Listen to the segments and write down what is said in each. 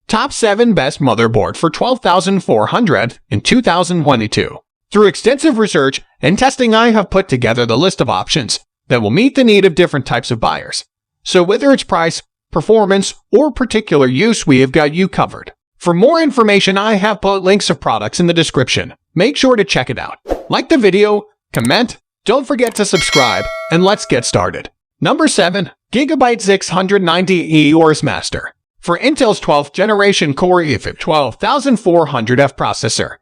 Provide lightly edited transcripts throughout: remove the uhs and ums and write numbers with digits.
Top 7 Best Motherboard for $12,400 in 2022. Through extensive research and testing, I have put together the list of options that will meet the need of different types of buyers. So whether it's price, performance, or particular use, we have got you covered. For more information, I have put links of products in the description. Make sure to check it out. Like the video, comment, don't forget to subscribe, and let's get started. Number 7. Gigabyte Z690E AORUS Master. For Intel's 12th generation Core i5-12400F processor,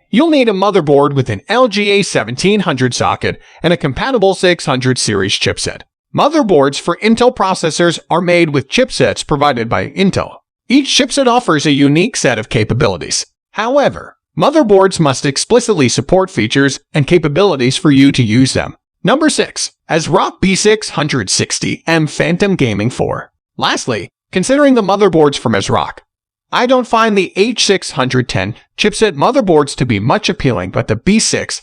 you'll need a motherboard with an LGA1700 socket and a compatible 600 series chipset. Motherboards for Intel processors are made with chipsets provided by Intel. Each chipset offers a unique set of capabilities. However, motherboards must explicitly support features and capabilities for you to use them. Number 6. ASRock B660M Phantom Gaming 4. Lastly, considering the motherboards from ASRock, I don't find the H610 chipset motherboards to be much appealing, but the B660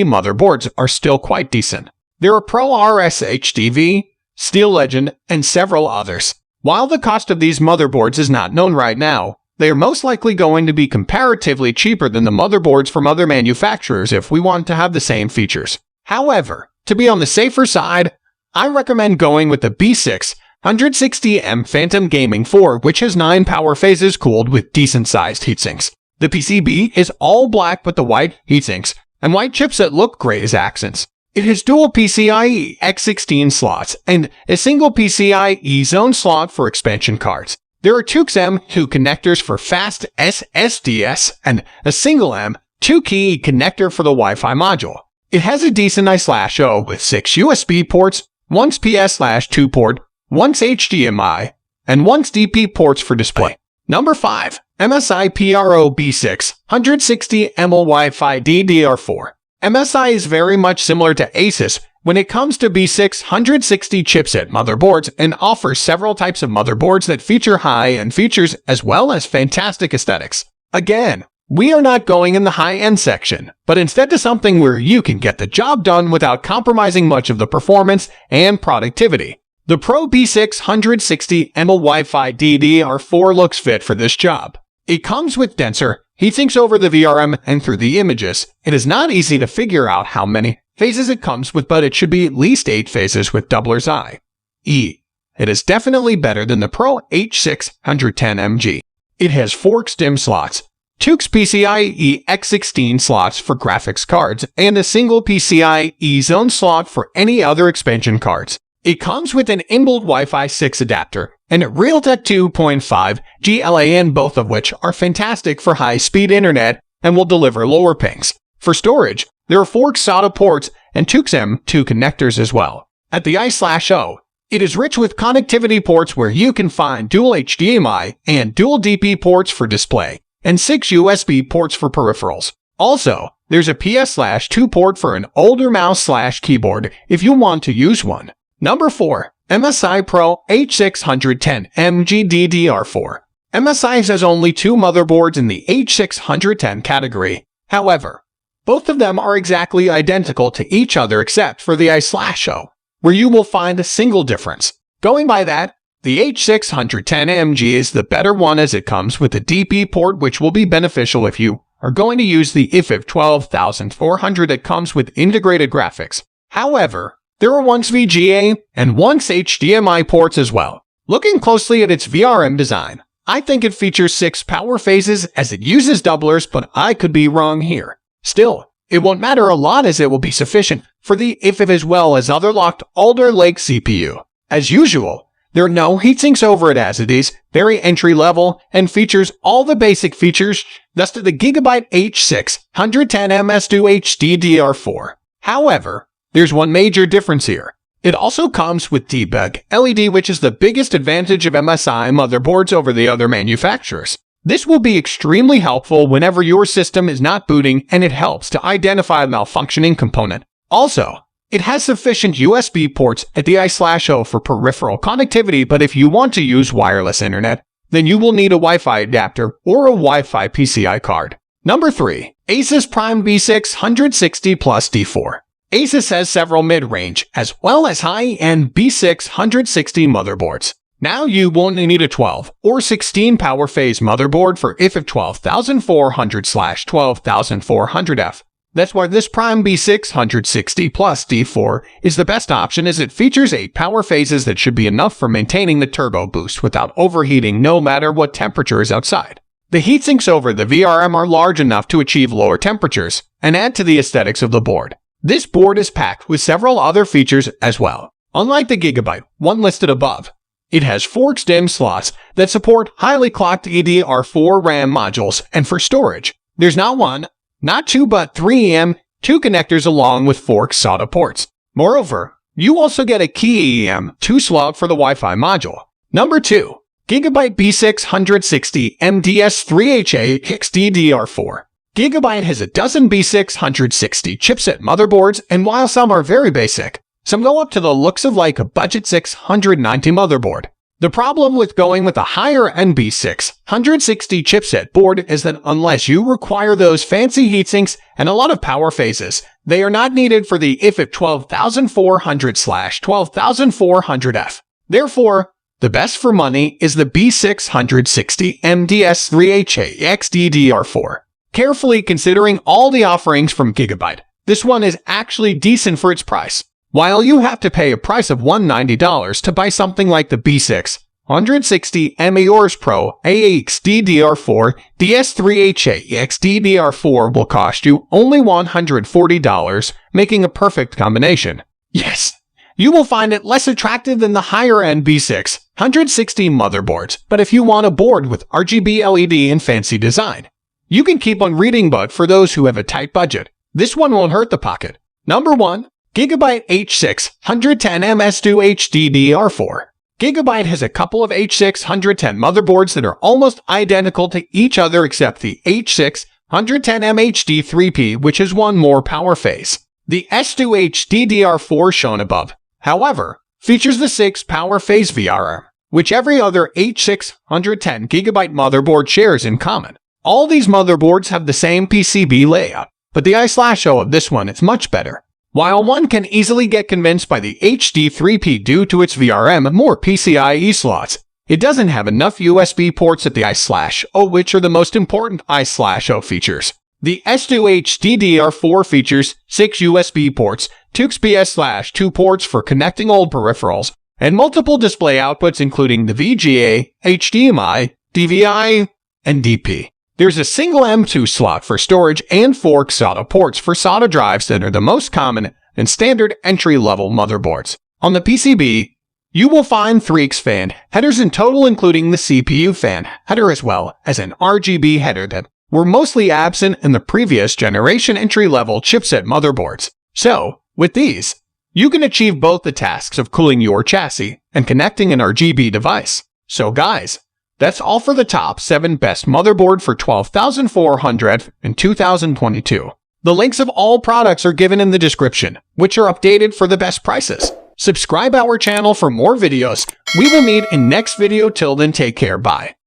motherboards are still quite decent. There are ProArus HDV, Steel Legend, and several others. While the cost of these motherboards is not known right now, they are most likely going to be comparatively cheaper than the motherboards from other manufacturers if we want to have the same features. However, to be on the safer side, I recommend going with the B660M Phantom Gaming 4, which has 9 power phases cooled with decent-sized heatsinks. The PCB is all black, but the white heatsinks and white chipset look great as accents. It has dual PCIe X16 slots and a single PCIe zone slot for expansion cards. There are two M2 connectors for fast SSDs and a single M2 key connector for the Wi-Fi module. It has a decent I/O with 6 USB ports, 1 PS/2 port, 1 HDMI, and 1 DP ports for display. Number 5. MSI Pro B660M-A Wi-Fi DDR4. MSI is very much similar to ASUS when it comes to B660 chipset motherboards and offers several types of motherboards that feature high-end features as well as fantastic aesthetics. Again, we are not going in the high-end section, but instead to something where you can get the job done without compromising much of the performance and productivity. The Pro B660M-A Wi-Fi DDR4 looks fit for this job. It comes with denser heatsinks over the VRM and through the images. It is not easy to figure out how many phases it comes with, but it should be at least 8 phases with doubler's IE. It is definitely better than the Pro H610M-G. It has 4 XDIMM slots, 2 PCIe X16 slots for graphics cards, and a single PCIe zone slot for any other expansion cards. It comes with an inbuilt Wi-Fi 6 adapter and a Realtek 2.5G LAN, both of which are fantastic for high-speed internet and will deliver lower pings. For storage, there are 4 SATA ports and 2 M2 connectors as well. At the I/O, it is rich with connectivity ports where you can find dual HDMI and dual DP ports for display, and 6 USB ports for peripherals. Also, there's a PS/2 port for an older mouse/keyboard if you want to use one. Number 4. MSI Pro H610M-G DDR4. MSI has only 2 motherboards in the H610 category. However, both of them are exactly identical to each other except for the I/O, where you will find a single difference. Going by that, the H610M-G is the better one as it comes with a DP port, which will be beneficial if you are going to use the i5-12400 that comes with integrated graphics. However, there are 1 VGA and 1 HDMI ports as well. Looking closely at its VRM design, I think it features 6 power phases as it uses doublers, but I could be wrong here. Still, it won't matter a lot as it will be sufficient for the i5 as well as other locked Alder Lake CPU. As usual, there are no heatsinks over it as it is very entry level and features all the basic features thus to the Gigabyte H610M S2H DDR4. However, there's one major difference here. It also comes with debug LED, which is the biggest advantage of MSI motherboards over the other manufacturers. This will be extremely helpful whenever your system is not booting, and it helps to identify a malfunctioning component. Also, it has sufficient USB ports at the I/O for peripheral connectivity, but if you want to use wireless internet, then you will need a Wi-Fi adapter or a Wi-Fi PCI card. Number 3. ASUS Prime B660 Plus D4. ASUS has several mid-range as well as high-end B660 motherboards. Now you won't need a 12 or 16 power phase motherboard for if 12400/12400F. That's why this Prime B660 Plus D4 is the best option, as it features 8 power phases that should be enough for maintaining the turbo boost without overheating no matter what temperature is outside. The heatsinks over the VRM are large enough to achieve lower temperatures and add to the aesthetics of the board. This board is packed with several other features as well. Unlike the Gigabyte one listed above, it has 4 XDIMM slots that support highly clocked DDR4 RAM modules, and for storage, there's not 1, not 2, but 3 EM2 connectors along with 4 SATA ports. Moreover, you also get a key EM2 slot for the Wi-Fi module. Number 2. Gigabyte B660M S2H DDR4. Gigabyte has a dozen B660 chipset motherboards, and while some are very basic, some go up to the looks of like a budget 690 motherboard. The problem with going with a higher-end B660 chipset board is that unless you require those fancy heatsinks and a lot of power phases, they are not needed for the IFF 12400/12400F. Therefore, the best for money is the B660M S2H DDR4. Carefully considering all the offerings from Gigabyte, this one is actually decent for its price. While you have to pay a price of $190 to buy something like the B660M AORUS Pro H DDR4, the S2H DDR4 will cost you only $140, making a perfect combination. Yes, you will find it less attractive than the higher-end B660 motherboards, but if you want a board with RGB LED and fancy design, you can keep on reading, but for those who have a tight budget, this one won't hurt the pocket. Number 1. Gigabyte H610M S2H DDR4. Gigabyte has a couple of H610 motherboards that are almost identical to each other except the H610M HD3P, which has one more power phase. The S2H DDR4 shown above, however, features the 6 power phase VRM, which every other H610 Gigabyte motherboard shares in common. All these motherboards have the same PCB layout, but the I/O of this one is much better. While one can easily get convinced by the HD3P due to its VRM and more PCIe slots, it doesn't have enough USB ports at the I/O, which are the most important I/O features. The S2H DDR4 features 6 USB ports, 2 XPS/2 ports for connecting old peripherals, and multiple display outputs including the VGA, HDMI, DVI, and DP. There's a single M2 slot for storage and 4 SATA ports for SATA drives that are the most common and standard entry-level motherboards. On the PCB, you will find 3 fan headers in total, including the CPU fan header as well as an RGB header that were mostly absent in the previous generation entry-level chipset motherboards. So, with these, you can achieve both the tasks of cooling your chassis and connecting an RGB device. So guys, that's all for the top 7 best motherboard for $12,400 in 2022. The links of all products are given in the description, which are updated for the best prices. Subscribe our channel for more videos. We will meet in next video. Till then, take care. Bye.